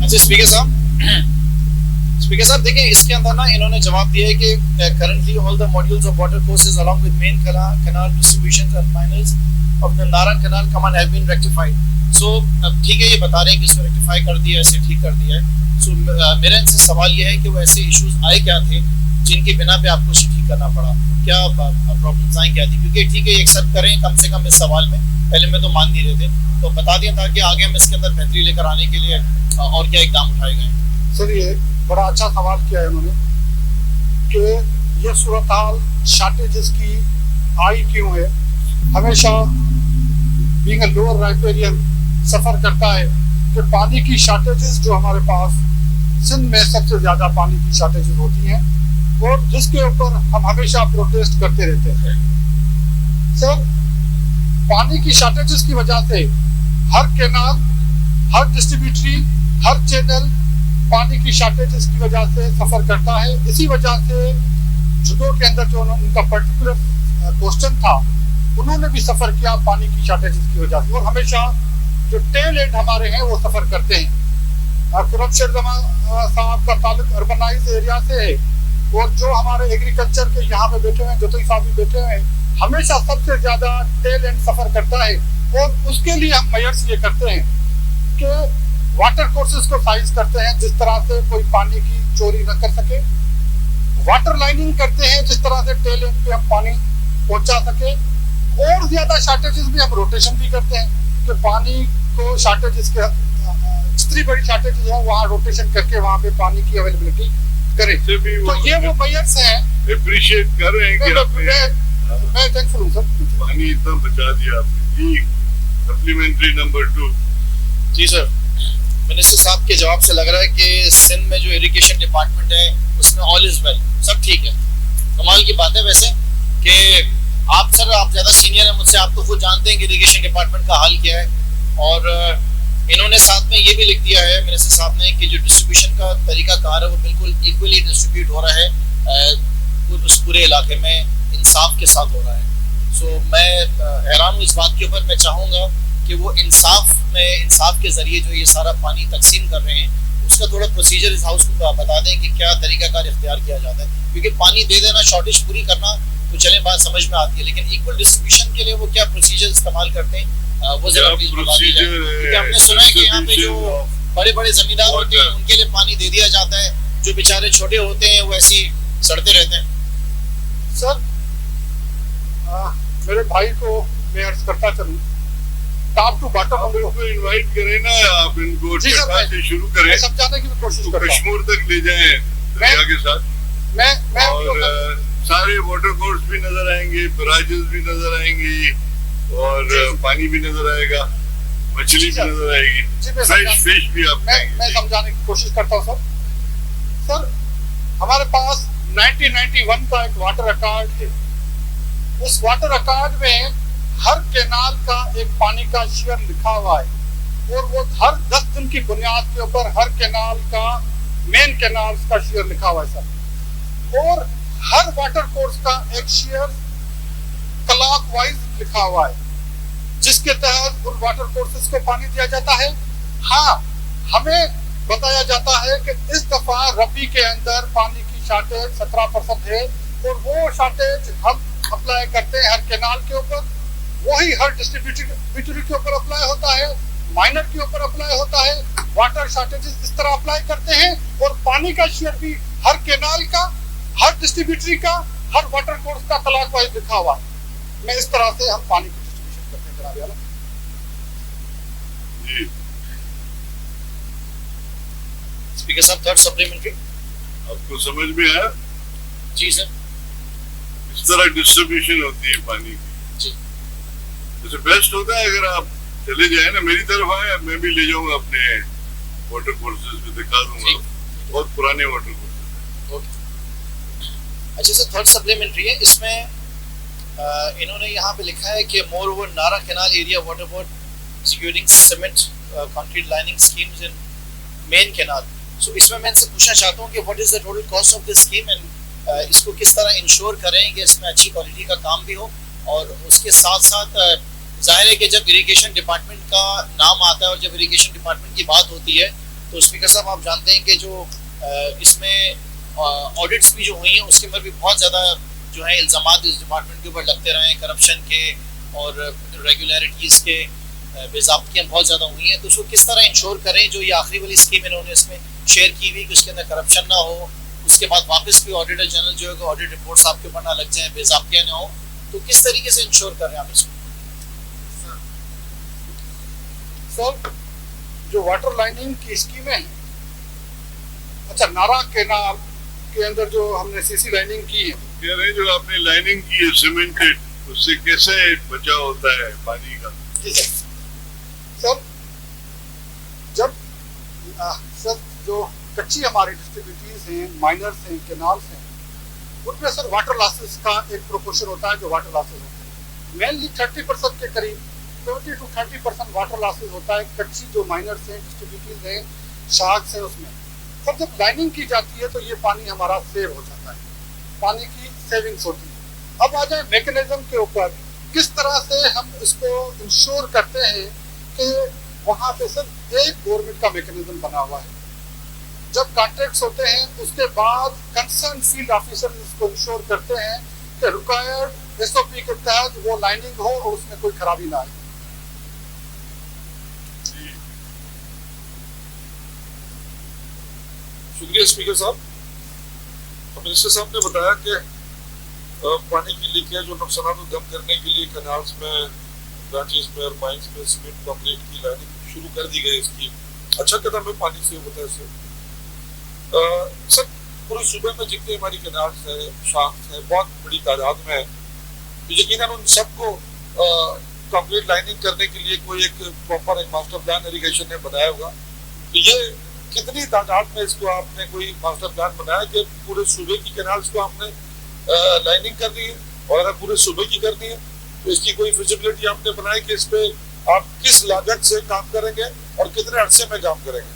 अच्छा स्पीकर साहब देखें, इसके अंदर ना इन्होंने जवाब दिया है कि currently all the modules of water courses along with main canal distributions and miners of the Nara canal command have been rectified. So ठीक है, ये बता रहे हैं कि इसको रेक्टिफाई कर दिया है, इसे ठीक कर दिया है. So मेरा इनसे सवाल ये है कि वो ऐसे इश्यूज आए क्या थे जिनकी बिना पे आपको ठीक करना पड़ा, क्या प्रॉब्लम्स आई क्या थी? क्योंकि ठीक है, ये एक्सेप्ट करें कम से कम इस सवाल में, पहले में तो मान नहीं रहे थे, तो बता दिया था कि आगे हम इसके अंदर बेहतरी लेकर आने के लिए और क्या इकदाम उठाए गए. सर ये बड़ा अच्छा सवाल किया है उन्होंने कि ये सूरत हाल शॉर्टेजेस की आई क्यों है. हमेशा बीइंग अ लोअर राइपेरियन सफ़र करता है कि पानी की शॉर्टेजेस जो हमारे पास सिंध में सबसे ज़्यादा पानी की शॉर्टेजेस होती हैं और जिसके ऊपर हम हमेशा प्रोटेस्ट करते रहते हैं. सर पानी की शॉर्टेजेस की वजह से हर कैनाल, हर डिस्ट्रीब्यूटरी, हर चैनल पानी की शॉर्टेजेस की वजह से सफ़र करता है. इसी वजह से जुडो के अंदर जो उनका पर्टिकुलर क्वेश्चन था, उन्होंने भी सफ़र किया पानी की शॉर्टेजेस की वजह से. और हमेशा जो टेल एंड हमारे हैं वो सफ़र करते हैं. खुरम शेरजमा साहब का ताल्लुक अर्बनाइज एरिया से है और जो हमारे एग्रीकल्चर के यहाँ पे बैठे हुए हैं, जोतई साहब भी बैठे हुए हैं, हमेशा सबसे ज़्यादा टेल एंड सफ़र करता है. और उसके लिए हम मेजर्स ये करते हैं कि वाटर कोर्सेज को साइज करते हैं जिस तरह से कोई पानी की चोरी न कर सके. वाटर लाइनिंग करते हैं जिस तरह से टेल एंड पे हम पानी पहुंचा सके. और ज्यादा शॉर्टेजेस भी हम रोटेशन भी करते हैं कि पानी को शॉर्टेजेस के जितनी बड़ी शॉर्टेजेस हो वहाँ रोटेशन करके वहाँ पे पानी की अवेलेबिलिटी करें. तो ये वो मेजर्स हैं. अप्रिशिएट कर रहे हैं कि मैं थैंकफुल हूँ सर. पानी इतना बचा दिया आपने. Supplementary number 2. जी सर, मिनिस्टर साहब के जवाब से लग रहा है कि सिंध में जो इरिगेशन डिपार्टमेंट है उसमें ऑल इज वेल, सब ठीक है. कमाल की बात है वैसे कि आप ज़्यादा सीनियर हैं मुझसे, आप तो खुद जानते हैं कि इरिगेशन डिपार्टमेंट का हाल क्या है. और इन्होंने साथ में ये भी लिख दिया है मिनिस्टर साहब ने कि जो डिस्ट्रीब्यूशन का तरीका कार है वो बिल्कुल इक्वली डिस्ट्रीब्यूट हो रहा है उस पूरे इलाके में, इंसाफ के साथ हो रहा है. सो मैं हैरान हूँ इस बात के ऊपर. मैं चाहूँगा कि वो इंसाफ के जरिए जो ये सारा पानी तकसीम कर रहे हैं उसका थोड़ा प्रोसीजर इस हाउस को बता दें कि क्या तरीकाकार इख्तियार किया जाता है. क्योंकि पानी दे देना, शॉर्टेज पूरी करना तो चले बात समझ में आती है, लेकिन इक्वल डिस्ट्रीब्यूशन के लिए वो क्या प्रोसीजर इस्तेमाल करते हैं वो जरा प्लीज बता दीजिए. क्योंकि हमने सुना है कि यहाँ पे जो बड़े बड़े जमींदार होते हैं उनके लिए पानी दे दिया जाता है, जो बेचारे छोटे होते हैं वो ऐसे ही सड़ते रहते हैं. सर मेरे भाई को मैं अर्ज करता चलूँ, टॉप टू बॉटम हम लोग को इनवाइट करें ना, आप इनको जी सर से शुरू करें, समझाने की कोशिश करता हूं. कश्मीर तक ले जाएं दरिया के साथ. मैं और सारे वाटर कोर्स भी नजर आएंगे, बराजेस भी नजर आएंगे और पानी भी नजर आएगा, मछली भी नजर आएगी, फ्रेश फिश भी आप मैं समझाने की कोशिश करता हूँ. सर हमारे पास 1991 का एक वाटर रिकॉर्ड है. उस वाटर रिकॉर्ड में हर कैनाल का एक पानी का शेयर लिखा हुआ है और वो हर 10 दिन की बुनियाद के ऊपर हर कैनाल का, मेन कैनाल्स का शेयर लिखा हुआ है सर. और हर वाटर कोर्स का एक शेयर क्लॉक वाइज लिखा हुआ है जिसके तहत उन वाटर कोर्सेज को पानी दिया जाता है. हाँ, हमें बताया जाता है कि इस दफा रबी के अंदर पानी की शॉर्टेज 17% है और वो शॉर्टेज हम अप्लाई करते हैं हर कैनाल के ऊपर. वही हर डिस्ट्रीब्यूटरी के ऊपर अप्लाई होता है, माइनर के ऊपर अप्लाई होता है. वाटर शॉर्टेजेस इस तरह अप्लाई करते हैं और पानी का शेयर भी हर कैनाल का, हर डिस्ट्रीब्यूटरी का, हर वाटर कोर्स का क्लॉक वाइज लिखा हुआ है. मैं इस तरह से हम पानी की डिस्ट्रीब्यूशन करते हैं जनाब वाला. जी स्पीकर साहब, थर्ड सप्लीमेंट्री आपको समझ में आया? जी सर. इस तरह डिस्ट्रीब्यूशन होती है पानी की. जैसे बेस्ट होता है अगर आप चले जाए ना, मेरी तरफ आए, मैं भी ले जाऊंगा अपने वाटर कोर्सेज भी दिखा दूंगा, बहुत पुराने वाटर कोर्सेज. अच्छा सर, थर्ड सप्लीमेंट्री है, इसमें इन्होंने यहाँ पे लिखा है कि moreover Nara canal area water board executing cement concrete lining schemes in main canal. So इसमें मैं इनसे पूछना चाहता हूँ कि what is the total cost of this scheme and इसको किस तरह इंश्योर करें कि इसमें अच्छी क्वालिटी का काम भी हो. और उसके साथ साथ जाहिर है कि जब इरिगेशन डिपार्टमेंट का नाम आता है और जब इरिगेशन डिपार्टमेंट की बात होती है तो स्पीकर साहब आप जानते हैं कि जो इसमें ऑडिट्स भी जो हुई हैं उसके ऊपर भी बहुत ज़्यादा जो है इल्ज़ामात इस डिपार्टमेंट के ऊपर लगते रहे हैं, करप्शन के और रेगुलरिटीज़ के बेज़ाब्तियाँ बहुत ज़्यादा हुई हैं। तो उसको किस तरह इंश्योर करें जो ये आखिरी वाली स्कीम इन्होंने इसमें शेयर की हुई कि उसके अंदर करप्शन ना हो, उसके बाद वापस भी ऑडिटर जनरल जो है ऑडिट रिपोर्ट्स आपके ऊपर ना लग जाए, बेज़ाब्तियाँ ना हो, तो किस तरीके से इंश्योर कर रहे हैं आप इसको? सर जो वाटर लाइनिंग की स्कीमें हैं, अच्छा नारा केनाल के अंदर जो हमने सीसी लाइनिंग की है, कह रहे हैं जो आपने लाइनिंग की है सीमेंटेड, उससे कैसे बचाव होता है पानी का? जी सर। सर जब सर जो कच्ची हमारी डिस्ट्रीब्यूटरीज हैं, माइनर्स हैं, कैनाल्स हैं, उनमें सर वाटर लॉसेस का एक प्रोपोर्शन होता है जो वाटर लॉसेस होते हैं। मेनली 30% के करीब 20 to 30% वाटर लॉसेस होता है कच्ची जो माइनर्स हैं, डिस्ट्रीब्यूटरीज हैं, शाख्स हैं उसमें। सर जब लाइनिंग की जाती है तो ये पानी हमारा सेव हो जाता है, पानी की सेविंग्स होती है। अब आ जाए मैकेनिज्म के ऊपर, किस तरह से हम इसको इंश्योर करते हैं कि वहाँ पे सर एक गवर्नमेंट का मैकेनिज्म बना हुआ है। जब कॉन्ट्रैक्ट्स होते हैं उसके बाद कंसर्न फील्ड ऑफिसर इसको इंश्योर करते हैं कि रिक्वायर्ड एसओपी के तहत वो लाइनिंग हो और उसमें कोई खराबी ना आए। शुक्रिया स्पीकर साहब। मिनिस्टर साहब ने बताया कि पानी की लीकेज और नुकसान को कम करने के लिए कैनाल्स में, ब्रांचेस में और माइंस में सीमेंट कंक्रीट की लाइनिंग शुरू कर दी गई। इसकी अच्छा कदम है, पानी सेव होता है इससे। सर पूरे सूबे में जितनी हमारी कैनाल्स है, शाख्स है, बहुत बड़ी तादाद में है, यकीनन उन सबको कंक्रीट लाइनिंग करने के लिए कोई एक प्रॉपर एक मास्टर प्लान इरिगेशन ने बनाया होगा। तो ये कितनी तादाद में इसको आपने कोई मास्टर प्लान बनाया कि पूरे सूबे की कैनाल्स को आपने लाइनिंग करनी है, और अगर पूरे सूबे की करनी है तो इसकी कोई फिजिबिलिटी आपने बनाई कि इस पे आप किस लागत से काम करेंगे और कितने अरसे में काम करेंगे?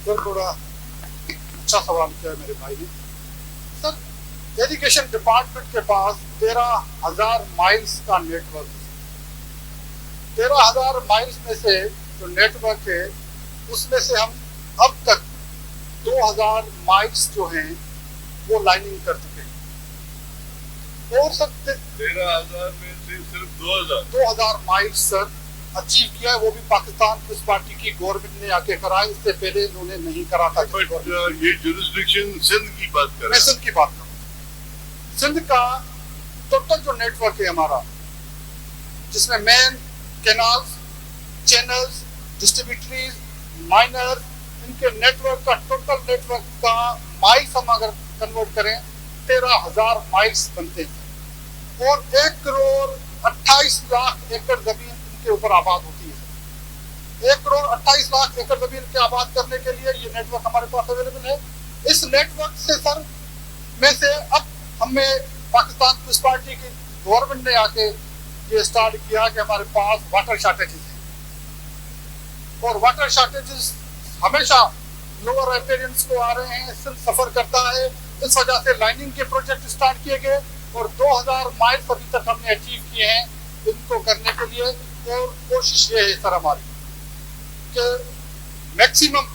सर बड़ा अच्छा सवाल किया मेरे भाई ने। सर एजुकेशन डिपार्टमेंट के पास 13,000 माइल्स का नेटवर्क है। 13,000 माइल्स में से जो नेटवर्क है उसमें से हम अब तक 2,000 माइल्स जो हैं वो लाइनिंग कर चुके हैं। और सर 13,000 में से सिर्फ 2,000 माइल्स सर अचीव किया है, वो भी पाकिस्तान पीपल्स पार्टी की गवर्नमेंट ने आके करा है, इससे पहले इन्होंने नहीं करा था। ये जुरिस्डिक्शन सिंध की बात कर रहे हैं। मैं सिंध की बात कर रहा हूँ। सिंध का टोटल जो नेटवर्क है हमारा, जिसमें main canals, channels, distributaries, minor, इनके नेटवर्क का टोटल नेटवर्क का माइल्स हम अगर कन्वर्ट करें 13,000 माइल्स बनते हैं, और 1,28,00,000 एकड़ जमीन इनके ऊपर आबाद होती है। 1,28,00,000 एकड़ जमीन के आबाद करने के लिए ये नेटवर्क हमारे पास अवेलेबल है। इस नेटवर्क से सर में से अब हमें पाकिस्तान पीपल्स पार्टी की गवर्नमेंट ने आके ये स्टार्ट किया कि हमारे पास वाटर शॉर्टेजेस है, और वाटर शॉर्टेजेस हमेशा लोअर राइपेरियंस को आ रहे हैं, सिर्फ सफर करता है। इस वजह से लाइनिंग के प्रोजेक्ट स्टार्ट किए गए, और 2,000 माइल्स अभी तक हमने अचीव किए हैं इनको करने के लिए। और कोशिश ये है सर हमारी कि मैक्सिमम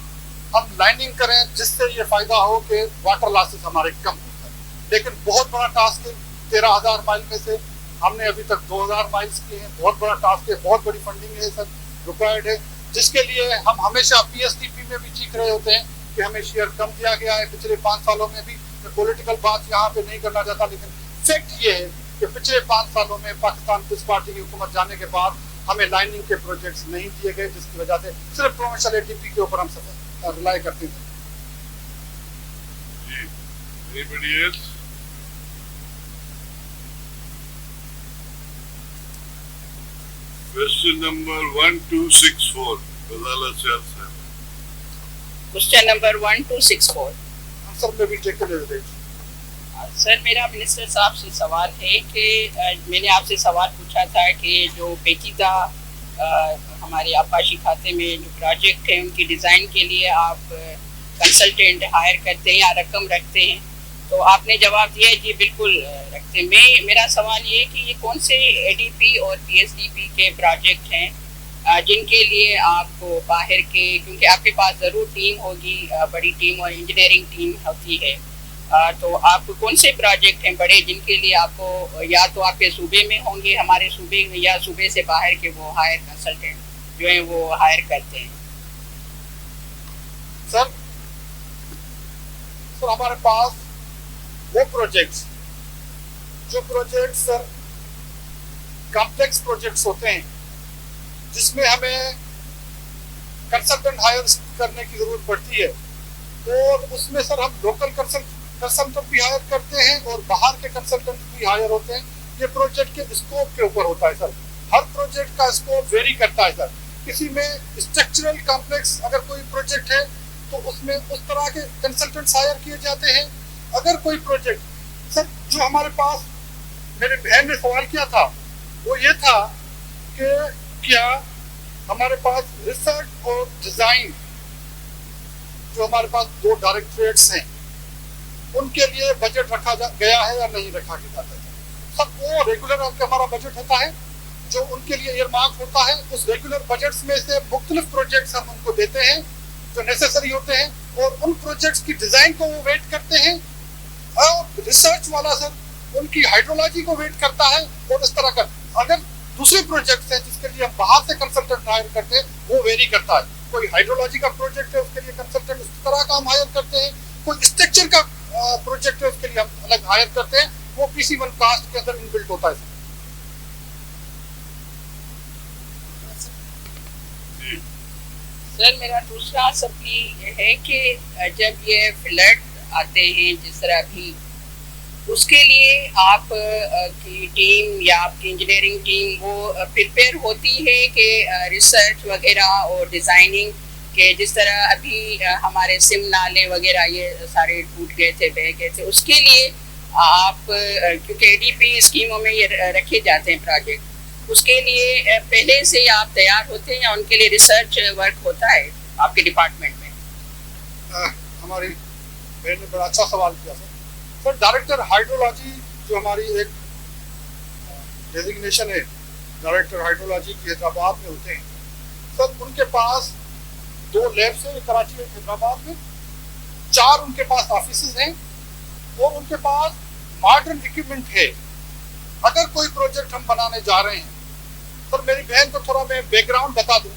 हम लाइनिंग करें जिससे ये फायदा हो कि वाटर लॉसेस हमारे कम हो जाए। लेकिन बहुत बड़ा टास्क है, 13,000 माइल में से हमने अभी तक 2,000 माइल्स किए हैं। बहुत बड़ा टास्क है, बहुत बड़ी फंडिंग है सर रिक्वायर्ड है, जिसके लिए हम हमेशा पीएसटीपी में भी चीख रहे होते हैं कि हमें शेयर कम दिया गया है पिछले 5 सालों में भी। मैं पॉलिटिकल बात यहाँ पे नहीं करना चाहता, लेकिन फैक्ट ये है कि पिछले 5 सालों में पाकिस्तान पीपल्स पार्टी की हुकूमत जाने के बाद हमें लाइनिंग के प्रोजेक्ट्स नहीं दिए गए, जिसकी वजह से सिर्फ प्रोविंशियल एडीपी के ऊपर हम सब रिलाई करते थे। Question number 1264, Ghazala Syar sir. Question number 1264। Answer में भी टेकन सर मेरा मिनिस्टर साहब से सवाल है कि मैंने आपसे सवाल पूछा था कि जो पेचीदा हमारे आपाशी खाते में जो प्रोजेक्ट है उनकी डिज़ाइन के लिए आप कंसल्टेंट हायर करते हैं या रकम रखते हैं, तो आपने जवाब दिया जी बिल्कुल रखते हैं। मेरा सवाल ये है कि ये कौन से एडीपी और पीएसडीपी के प्रोजेक्ट हैं जिनके लिए आपको बाहर के, क्योंकि आपके पास ज़रूर टीम होगी, बड़ी टीम और इंजीनियरिंग टीम होती है, तो आपको कौन से प्रोजेक्ट हैं बड़े जिनके लिए आपको या तो आपके सूबे में होंगे, हमारे सूबे में, या सूबे से बाहर के वो हायर कंसल्टेंट जो हैं वो हायर करते हैं? सर हमारे पास वो प्रोजेक्ट्स सर कॉम्प्लेक्स प्रोजेक्ट्स होते हैं जिसमें हमें कंसल्टेंट हायर करने की जरूरत पड़ती है, और उसमें सर हम लोकल कंसल्टेंट भी हायर करते हैं और बाहर के कंसल्टेंट भी हायर होते हैं। ये प्रोजेक्ट के स्कोप के ऊपर होता है सर, हर प्रोजेक्ट का स्कोप वेरी करता है सर। किसी में स्ट्रक्चरल कॉम्प्लेक्स अगर कोई प्रोजेक्ट है तो उसमें उस तरह के कंसल्टेंट्स हायर किए जाते हैं। अगर कोई प्रोजेक्ट सर, जो हमारे पास मेरे बहन ने सवाल किया था वो ये था कि क्या हमारे पास रिसर्च और डिजाइन, जो हमारे पास 2 डायरेक्टरेट्स हैं, उनके लिए बजट रखा गया है या नहीं रखा गया है? सब वो रेगुलर हमारा बजट होता है जो उनके लिए ईयरमार्क होता है। उस रेगुलर बजट्स में से मुख्तलिफ प्रोजेक्ट्स हम उनको देते हैं जो नेसेसरी होते हैं, और उन प्रोजेक्ट्स की डिजाइन को वो वेट करते हैं, और रिसर्च वाला सर उनकी हाइड्रोलॉजी को वेट करता है। और इस तरह का अगर दूसरे प्रोजेक्ट्स हैं जिसके लिए हम बाहर से कंसल्टेंट हायर करते हैं वो वेरी करता है। कोई हाइड्रोलॉजी का प्रोजेक्ट है उसके लिए कंसल्टेंट इस तरह का हम हायर करते हैं, कोई स्ट्रक्चर का प्रोजेक्ट है उसके लिए हम अलग हायर करते हैं, वो PC1 कास्ट के अंदर इनबिल्ट होता है। सर मेरा दूसरा सवाल ये है कि जब ये फ्लड आते हैं जिस तरह भी, उसके लिए आप की टीम या आपकी इंजीनियरिंग टीम वो प्रिपेयर होती है कि रिसर्च वगैरह और डिज़ाइनिंग के, जिस तरह अभी हमारे सिम नाले वगैरह ये सारे टूट गए थे, बह गए थे, उसके लिए आप क्योंकि ADP स्कीमों में ये रखे जाते हैं प्रोजेक्ट, उसके लिए पहले से आप तैयार होते हैं या उनके लिए रिसर्च वर्क होता है आपके डिपार्टमेंट में? हमारी बहन ने बड़ा अच्छा सवाल किया सर। डायरेक्टर हाइड्रोलॉजी जो हमारी एक डेजिग्नेशन है, डायरेक्टर हाइड्रोलॉजी की हैदराबाद में होते हैं सर। उनके पास 2 लैब्स हैं, कराची में, हैदराबाद में, 4 उनके पास ऑफिसेज हैं, और उनके पास मॉडर्न इक्विपमेंट है। अगर कोई प्रोजेक्ट हम बनाने जा रहे हैं सर, मेरी बहन को थोड़ा मैं बैकग्राउंड बता दूं।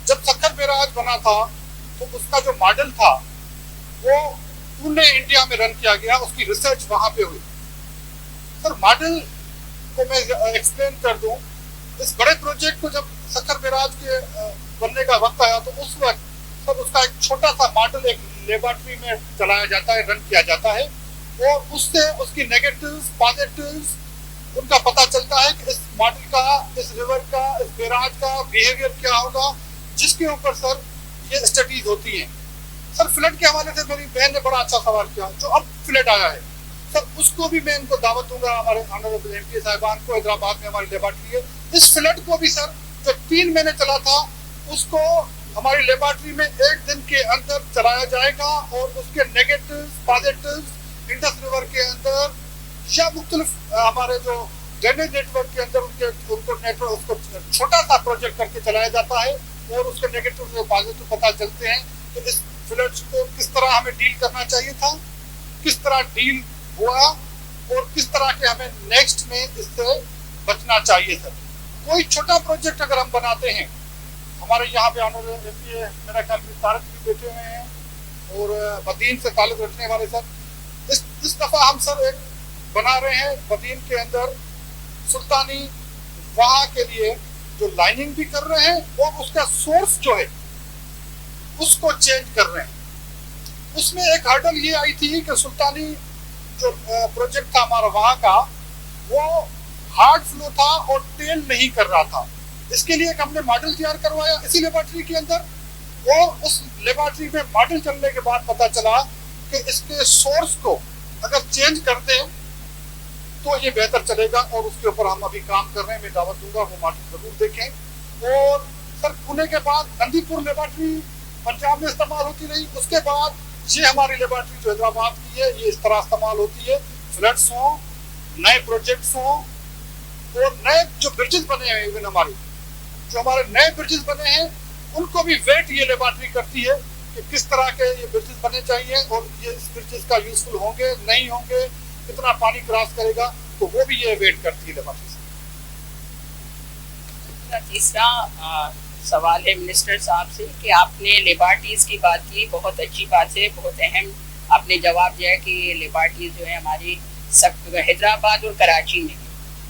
जब सक्खर बैराज बना था तो उसका जो मॉडल था वो पुणे इंडिया में रन किया गया, उसकी रिसर्च वहां पे हुई सर। मॉडल को मैं एक्सप्लेन कर दूं, इस बड़े प्रोजेक्ट को जब सक्खर बैराज के बनने का वक्त आया तो उस वक्त सर उसका एक छोटा सा मॉडल एक लेबोरेटरी में चलाया जाता है, रन किया जाता है, और उससे उसकी नेगेटिव्स पॉजिटिव्स उनका पता चलता है कि इस मॉडल का, इस रिवर का, इस बैराज का बिहेवियर क्या होगा, जिसके ऊपर सर ये स्टडीज होती हैं सर। फ्लड के हवाले से मेरी बहन ने बड़ा अच्छा सवाल किया। जो अब फ्लड आया है सर, उसको भी मैं इनको दावत दूंगा, हमारे ऑनरेबल MP साहिबान को। हैदराबाद में हमारी लेबोरेटरी है, इस फ्लड को भी सर जो 3 महीने चला था उसको हमारी लेबोरेटरी में 1 दिन के अंदर चलाया जाएगा, और उसके नेगेटिव पॉजिटिव इंडस रिवर के अंदर या मुख्तलिफ हमारे जो ड्रेनेज नेटवर्क के अंदर उनको नेटवर्क उसको छोटा सा प्रोजेक्ट करके चलाया जाता है, और उसके नेगेटिव और पॉजिटिव पता चलते हैं। तो इस फ्लड्स को किस तरह हमें डील करना चाहिए था, किस तरह डील हुआ, और किस तरह के हमें नेक्स्ट में इससे बचना चाहिए सर। कोई छोटा प्रोजेक्ट अगर हम बनाते हैं, हमारे यहाँ पे ऑनरेबल MP मेरा ख्याल में तारक भी बैठे हुए हैं, और बदीन से ताल्लुक रखने वाले सर, इस दफा हम सर एक बना रहे हैं बदीन के अंदर सुल्तानी, वहां के लिए जो लाइनिंग भी कर रहे हैं, और उसका सोर्स जो है उसको चेंज कर रहे हैं। उसमें एक हर्डल ये आई थी कि सुल्तानी जो प्रोजेक्ट था हमारा वहां का, वो हार्ड फ्लो था और टेल नहीं कर रहा था। इसके लिए एक हमने मॉडल तैयार करवाया इसी लेबोरेटरी के अंदर, और उस लेबोरेटरी में मॉडल चलने के बाद पता चला कि इसके सोर्स को अगर चेंज कर दें तो ये बेहतर चलेगा, और उसके ऊपर हम अभी काम कर रहे हैं। मैं दावत दूंगा वो मॉडल जरूर देखें। और सर पुणे के बाद नंदीपुर लेबोरेटरी पंजाब में इस्तेमाल होती रही, उसके बाद ये हमारी लेबोरेटरी जो हैदराबाद की है ये इस तरह इस्तेमाल होती है। फ्लड्स हों, नए प्रोजेक्ट्स हों, और नए जो ब्रिजेस बने हैं, इवन हमारी जो हमारे नए ब्रिजेस बने हैं उनको भी वेट ये लेबॉर्ट्री करती है कि किस तरह के ये ब्रिजेस बनने चाहिए और ये इस ब्रिजेस का यूजफुल होंगे नहीं होंगे, कितना पानी क्रॉस करेगा, तो वो भी ये वेट करती है लेबॉर्ट्री से। तीसरा सवाल है मिनिस्टर साहब से कि आपने लेबॉर्ट्रीज की बात की, बहुत अच्छी बात है, बहुत अहम आपने जवाब दिया कि लेबॉर्ट्रीज जो है हमारी हैदराबाद और कराची में,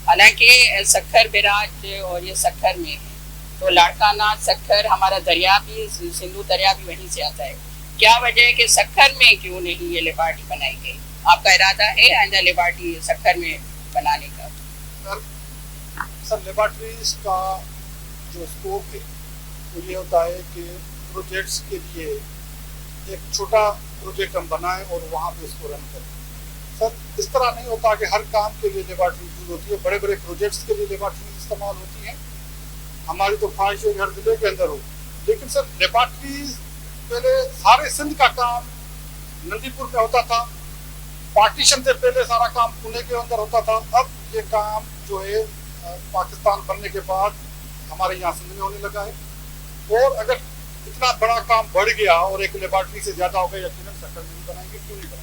हालांकि सक्खर बिराज और ये सक्खर में है, तो लाड़काना सक्खर हमारा दरिया भी, सिंधु दरिया भी वहीं से आता है। क्या वजह है कि सक्खर में क्यों नहीं ये लेबॉर्ट्री बनाई गई? आपका इरादा है आइंदा लेबॉर्ट्री सक्खर में बनाने का? सर लेबॉर्ट्रीज का जो स्कोप है वो ये होता है कि प्रोजेक्ट्स के लिए एक छोटा प्रोजेक्ट हम बनाएं और वहाँ पे इसको रन करें। सर इस तरह नहीं होता कि हर काम के लिए लेबॉर्ट्री यूज होती है, बड़े बड़े प्रोजेक्ट्स के लिए लेबॉर्ट्री इस्तेमाल होती है। हमारी तो ख्वाहिश है हर जिले के अंदर हो, लेकिन सर लेबॉर्ट्रीज पहले सारे सिंध का काम नंदीपुर में होता था, पार्टीशन से पहले सारा काम पुणे के अंदर होता था। अब ये काम जो है पाकिस्तान बनने के बाद हमारे यहाँ सिंध में होने लगा है, और अगर इतना बड़ा काम बढ़ गया और एक लेबॉर्ट्री से ज्यादा हो गया, यकीनन सक्खर में नहीं बनाएंगे, क्यों नहीं बनाएंगे।